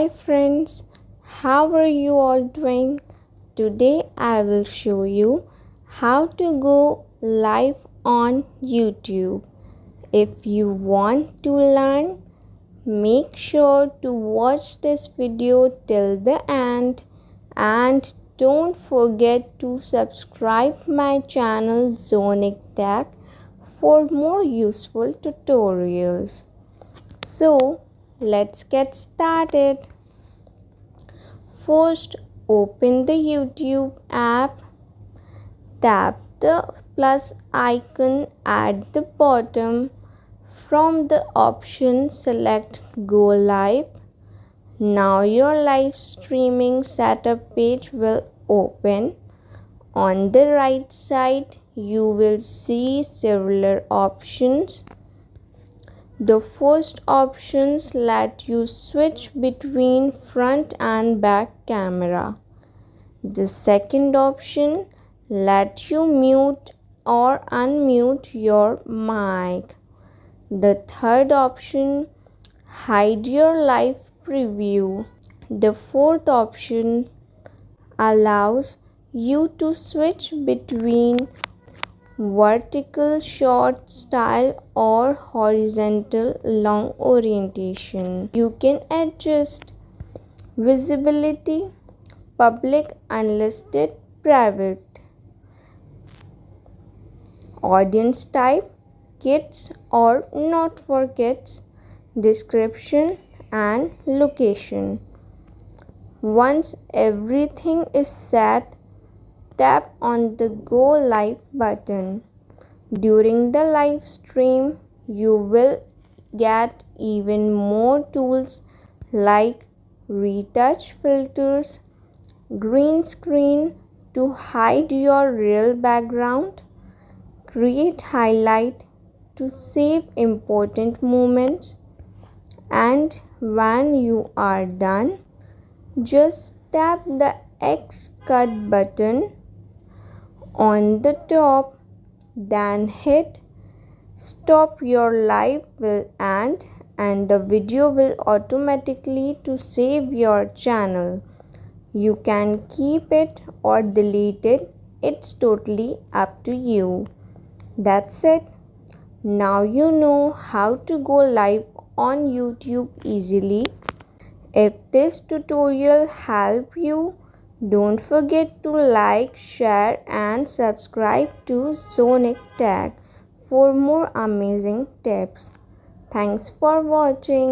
Hi friends, how are you all doing? Today I will show you how to go live on YouTube. If you want to learn, make sure to watch this video till the end and don't forget to subscribe my channel Zonic Tech for more useful tutorials. So let's get started. First, open the YouTube app. Tap the plus icon at the bottom. From the option, select Go Live. Now your live streaming setup page will open. On the right side, you will see several options. The first options let you switch between front and back camera. The second option let you mute or unmute your mic. The third option hide your live preview. The fourth option allows you to switch between vertical short style or horizontal long orientation. You can adjust visibility, public, unlisted, private, audience type, kids or not for kids, description and location. Once everything is set, tap on the Go Live button. During the live stream, you will get even more tools like retouch filters, green screen to hide your real background, create highlight to save important moments, and when you are done, just tap the X cut button on the top, then hit stop. Your live will end and the video will automatically to save your channel. You can keep it or delete it. It's totally up to you. That's it. Now you know how to go live on YouTube easily. If this tutorial helped you, don't forget to like, share and subscribe to Zonic Tech for more amazing tips. Thanks for watching.